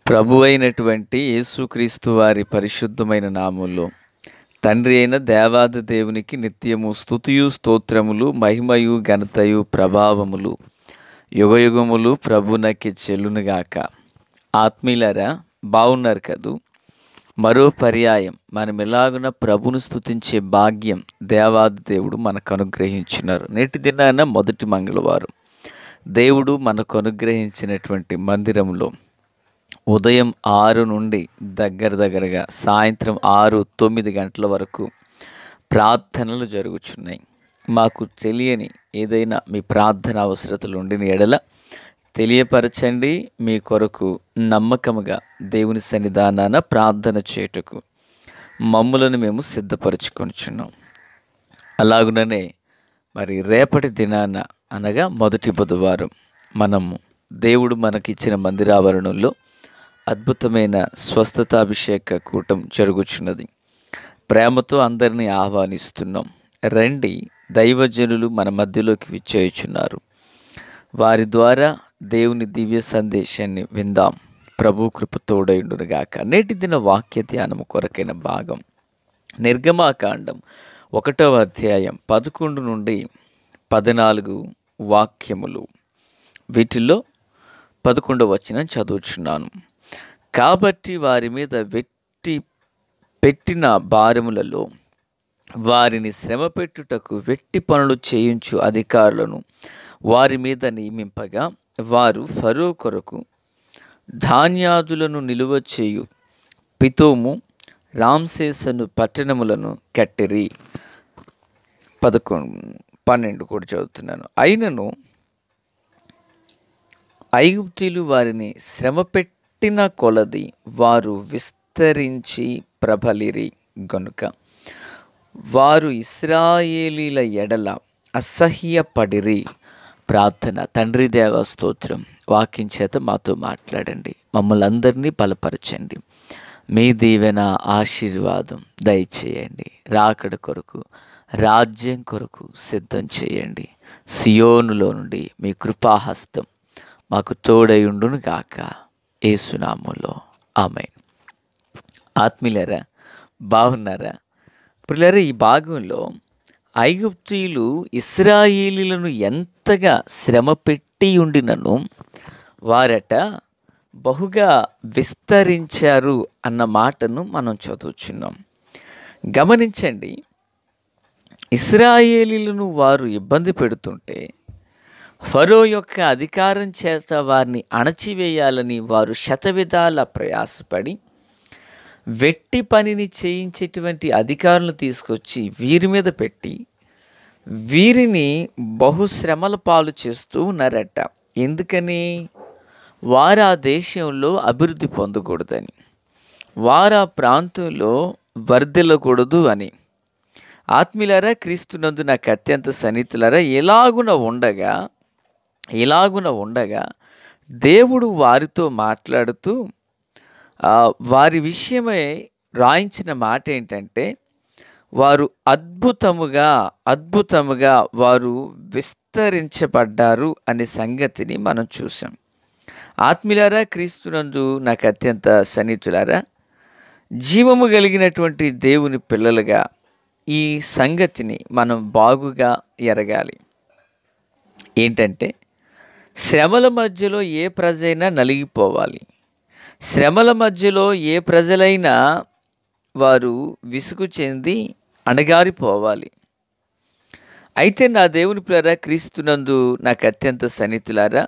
ప్రభువైనటువంటి యేసుక్రీస్తు వారి పరిశుద్ధమైన నామములో తండ్రి అయిన దేవాది దేవునికి నిత్యము స్తుతియు స్తోత్రములు మహిమయు ఘనతయు ప్రభావములు యుగయుగములు ప్రభునకి చెల్లునుగాక. ఆత్మీయులారా, బాగున్నారు కదూ? మరో పర్యాయం మనం ఎలాగున ప్రభును స్తుతించే భాగ్యం దేవాది దేవుడు మనకు అనుగ్రహించినారు. నేటి దినాన మొదటి మంగళవారం దేవుడు మనకు అనుగ్రహించినటువంటి మందిరంలో ఉదయం 6 నుండి దగ్గరగా సాయంత్రం 6-9 గంటల వరకు ప్రార్థనలు జరుగుచున్నాయి. మాకు తెలియని ఏదైనా మీ ప్రార్థన అవసరతలు ఉండిన ఎడల తెలియపరచండి. మీ కొరకు నమ్మకముగా దేవుని సన్నిధానాన ప్రార్థన చేయుటకు మమ్ములను మేము సిద్ధపరచుకొనుచున్నాం. అలాగుననే మరి రేపటి దినాన అనగా మొదటి బుధవారం మనము దేవుడు మనకిచ్చిన మందిరావరణంలో అద్భుతమైన స్వస్థతాభిషేక కూటం జరుగుచున్నది. ప్రేమతో అందరినీ ఆహ్వానిస్తున్నాం. రండి, దైవజనులు మన మధ్యలోకి విచ్చేయుచున్నారు. వారి ద్వారా దేవుని దివ్య సందేశాన్ని విందాం. ప్రభు కృప తోడైండునుగాక. నేటి దిన వాక్య ధ్యానము కొరకైన భాగం నిర్గమాకాండం 1వ అధ్యాయం 11 నుండి 14 వాక్యములు. వీటిల్లో 11వ వచనం చదువుచున్నాను. కాబట్టి వారి మీద పెట్టిన భారములలో వారిని శ్రమ పెట్టుటకు వెట్టి పనులు చేయించు అధికారులను వారి మీద నియమింపగా వారు ఫరో కొరకు ధాన్యాదులను నిలువ చేయు పితోము రామ్సేసను పట్టణములను కట్టిరి. 12 కూడా చదువుతున్నాను. అయినను ఐగుప్తీయులు వారిని శ్రమ పెట్టిన కొలది వారు విస్తరించి ప్రబలిరి గనుక వారు ఇశ్రాయేలీల ఎడల అసహ్యపడిరి. ప్రార్థన. తండ్రి దేవ స్తోత్రం, వాక్యం చేత మాతో మాట్లాడండి, మమ్మల్ని అందరినీ బలపరచండి. మీ దీవెన ఆశీర్వాదం దయచేయండి. రాకడ కొరకు రాజ్యం కొరకు సిద్ధం చేయండి. సియోనులో నుండి మీ కృపాహస్తం మాకు తోడయుండును గాక. యేసునామములో ఆమేన్. ఆత్మీయులారా, బాగున్నారా? ప్రియులారా, ఈ భాగంలో ఐగుప్తీయులు ఇశ్రాయేలీలను ఎంతగా శ్రమ పెట్టి ఉండినను వారట బహుగా విస్తరించారు అన్న మాటను మనం చదువుచున్నాం. గమనించండి, ఇశ్రాయేలీలను వారు ఇబ్బంది పెడుతుంటే ఫరో యొక్క అధికారం చేత వారిని అణచివేయాలని వారు శతవిధాల ప్రయాసపడి వెట్టి పనిని చేయించేటువంటి అధికారులను తీసుకొచ్చి వీరి మీద పెట్టి వీరిని బహుశ్రమల పాలు చేస్తూ ఉన్నారట. ఎందుకని? వారు ఆ దేశంలో అభివృద్ధి పొందకూడదని, వారు ఆ ప్రాంతంలో వర్ధిల్లకూడదు అని. ఆత్మీయులారా, క్రీస్తునందు నాకు అత్యంత సన్నిహితులారా, ఇలాగున ఉండగా దేవుడు వారితో మాట్లాడుతూ వారి విషయమై రాయించిన మాట ఏంటంటే, వారు అద్భుతముగా వారు విస్తరించబడ్డారు అనే సంగతిని మనం చూసాం. ఆత్మీయులారా, క్రీస్తునందు నాకు అత్యంత సన్నిహితులారా, జీవము కలిగినటువంటి దేవుని పిల్లలుగా ఈ సంగతిని మనం బాగుగా ఎరగాలి. ఏంటంటే, శ్రమల మధ్యలో ఏ ప్రజైనా నలిగిపోవాలి. శ్రమల మధ్యలో ఏ ప్రజలైనా వారు విసుగు చెంది అణగారిపోవాలి. అయితే నా దేవుని పిల్లరా, క్రీస్తునందు నాకు అత్యంత సన్నిహితులారా,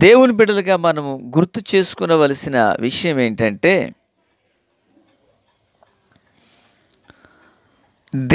దేవుని బిడ్డలుగా మనము గుర్తు చేసుకునవలసిన విషయం ఏంటంటే,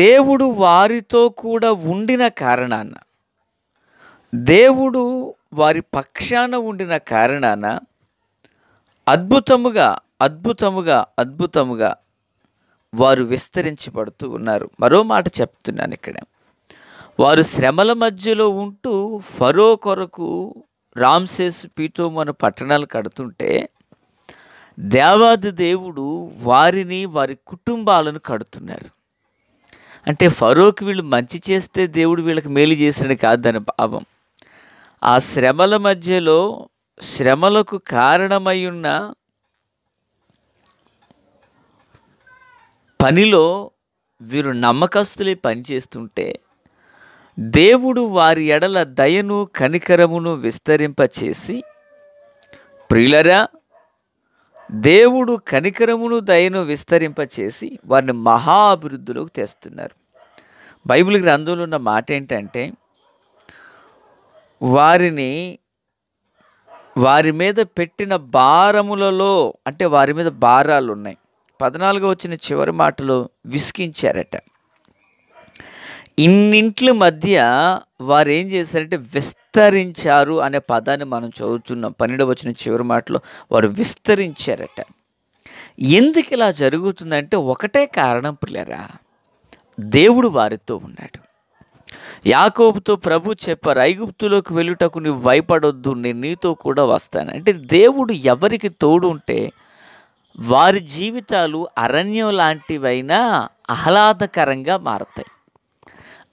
దేవుడు వారితో కూడా ఉండిన కారణాన, దేవుడు వారి పక్షాన ఉండిన కారణాన అద్భుతముగా వారు విస్తరించబడుతూ ఉన్నారు. మరో మాట చెప్తున్నాను ఇక్కడ. వారు శ్రమల మధ్యలో ఉంటూ ఫరో కొరకు రామ్సేస్, పీతోము అనే పట్టణాలు కడుతుంటే దేవాది దేవుడు వారిని, వారి కుటుంబాలను కడుతున్నారు. అంటే ఫరోకి వీళ్ళు మంచి చేస్తే దేవుడు వీళ్ళకి మేలు చేసిన కాదు దాని భావం. ఆ శ్రమల మధ్యలో శ్రమలకు కారణమై ఉన్న పనిలో వీరు నమ్మకస్తులే పనిచేస్తుంటే దేవుడు వారి ఎడల దయను కనికరమును విస్తరింపచేసి, ప్రియులరా, దేవుడు కనికరమును దయను విస్తరింపచేసి వారిని మహా అభివృద్ధిలోకి తెస్తున్నారు. బైబిల్ గ్రంథంలో ఉన్న మాట ఏంటంటే, వారి మీద పెట్టిన భారములలో, అంటే వారి మీద భారాలు ఉన్నాయి. 14 వచ్చిన చివరి మాటలో విసికించారట. ఇన్నింట్ల మధ్య వారు ఏం చేశారంటే విస్తరించారు అనే పదాన్ని మనం చదువుతున్నాం. 12 వచ్చిన చివరి మాటలో వారు విస్తరించారట. ఎందుకు ఇలా జరుగుతుందంటే ఒకటే కారణం ప్రియులారా, దేవుడు వారితో ఉన్నాడు. యాకోబుతో ప్రభు చెప్పారు, ఐగుప్తులోకి వెళ్ళుటకు నువ్వు భయపడొద్దు, నేను నీతో కూడా వస్తాను. అంటే దేవుడు ఎవరికి తోడు ఉంటే వారి జీవితాలు అరణ్యం లాంటివైనా ఆహ్లాదకరంగా మారతాయి.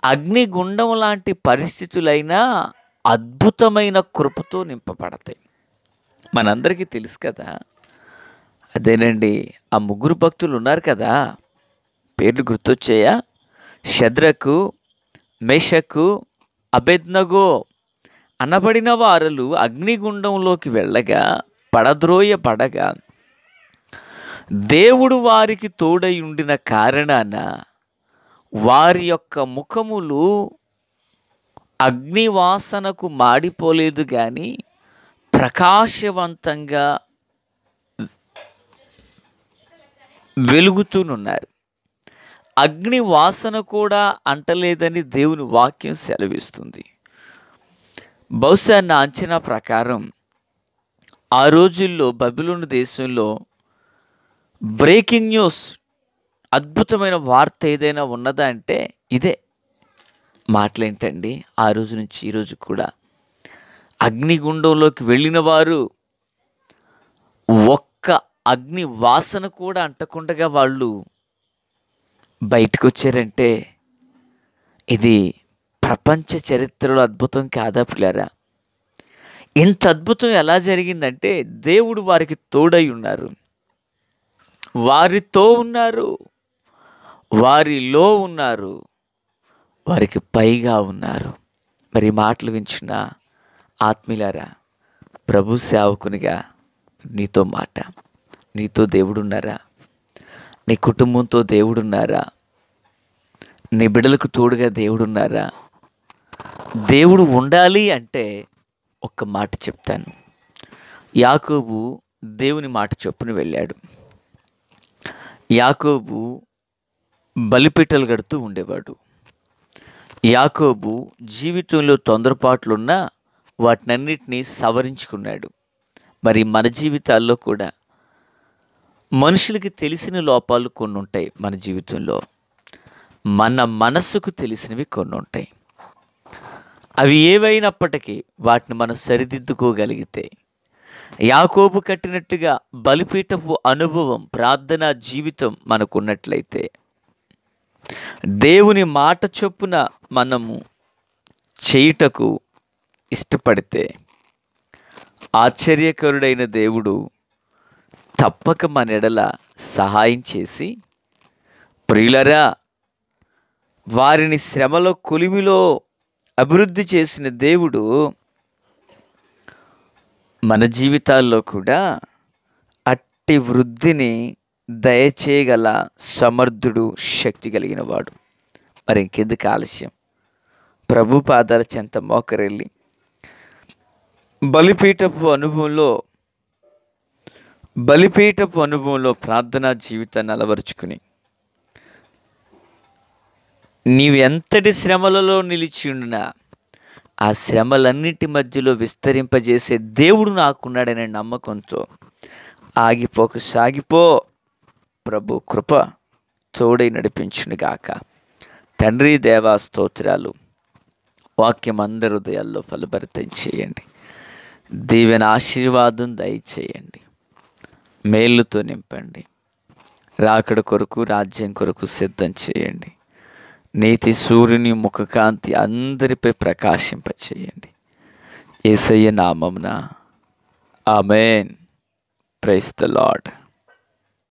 అగ్నిగుండం లాంటి పరిస్థితులైనా అద్భుతమైన కృపతో నింపబడతాయి. మనందరికీ తెలుసు కదా, అదేనండి, ఆ 3 భక్తులు ఉన్నారు కదా, పేర్లు గుర్తొచ్చాయా? షద్రకు, మేషకు, అబేద్నగో అనబడిన వారులు అగ్నిగుండంలోకి వెళ్ళగా పడద్రోయబడగా దేవుడు వారికి తోడై ఉండిన కారణాన వారి యొక్క ముఖములు అగ్నివాసనకు మాడిపోలేదు, కానీ ప్రకాశవంతంగా వెలుగుతూనున్నారు. అగ్ని వాసన కూడా అంటలేదని దేవుని వాక్యం సెలవిస్తుంది. బహుశా నా అంచనా ప్రకారం ఆ రోజుల్లో బబిలోను దేశంలో బ్రేకింగ్ న్యూస్, అద్భుతమైన వార్త ఏదైనా ఉన్నదా అంటే ఇదే మాటలేంటండి. ఆ రోజు నుంచి ఈ రోజు కూడా అగ్నిగుండంలోకి వెళ్ళిన వారు ఒక్క అగ్ని వాసన కూడా అంటకుండా వాళ్ళు బయటకు వచ్చారంటే ఇది ప్రపంచ చరిత్రలో అద్భుతం కాదా పిల్లారా? ఇంత అద్భుతం ఎలా జరిగిందంటే దేవుడు వారికి తోడై ఉన్నారు, వారితో ఉన్నారు, వారిలో ఉన్నారు, వారికి పైగా ఉన్నారు. మరి మాటలు వింటున్న ఆత్మీయులారా, ప్రభు సేవకునిగా నీతో మాట, నీతో దేవుడున్నారా? నీ కుటుంబంతో దేవుడున్నారా? నీ బిడ్డలకు తోడుగా దేవుడున్నారా? దేవుడు ఉండాలి అంటే ఒక్క మాట చెప్తాను. యాకోబు దేవుని మాట చొప్పున వెళ్ళాడు. యాకోబు బలిపీటలు కడుతూ ఉండేవాడు. యాకోబు జీవితంలో తొందరపాట్లున్నా వాటినన్నిటినీ సవరించుకున్నాడు. మరి మన జీవితాల్లో కూడా మనుషులకి తెలిసిన లోపాలు కొన్ని ఉంటాయి. మన జీవితంలో మన మనస్సుకు తెలిసినవి కొన్ని ఉంటాయి. అవి ఏవైనప్పటికీ వాటిని మనం సరిదిద్దుకోగలిగితే, యాకోబు కట్టినట్టుగా బలిపీఠపు అనుభవం, ప్రార్థనా జీవితం మనకున్నట్లయితే, దేవుని మాట చొప్పున మనము చేయుటకు ఇష్టపడితే, ఆశ్చర్యకరుడైన దేవుడు తప్పక మన ఎడల సహాయం చేసి, ప్రియులరా, వారిని శ్రమల కొలిమిలో అభివృద్ధి చేసిన దేవుడు మన జీవితాల్లో కూడా అట్టి వృద్ధిని దయచేయగల సమర్థుడు, శక్తి కలిగిన వాడు. మరి ఇంకెందుకు ఆలస్యం? ప్రభు పాదాల చెంత మోకరెళ్ళి బలిపీఠపు అనుభవంలో ప్రార్థనా జీవితాన్ని అలవరుచుకుని నీవు ఎంతటి శ్రమలలో నిలిచి ఉండినా ఆ శ్రమలన్నిటి మధ్యలో విస్తరింపజేసే దేవుడు నాకున్నాడనే నమ్మకంతో ఆగిపోక సాగిపో. ప్రభు కృప తోడై నడిపించునుగాక. తండ్రి, దేవా స్తోత్రాలు. వాక్యం అందరి హృదయాల్లో ఫలభరితం చేయండి. దీవెన ఆశీర్వాదం దయచేయండి. మేలుతో నింపండి. రాకడ కొరకు, రాజ్యం కొరకు సిద్ధం చేయండి. నీతి సూర్యుని ముఖకాంతి అందరిపై ప్రకాశింపచేయండి. యేసయ్య నామమున ఆమేన్. Praise the lord.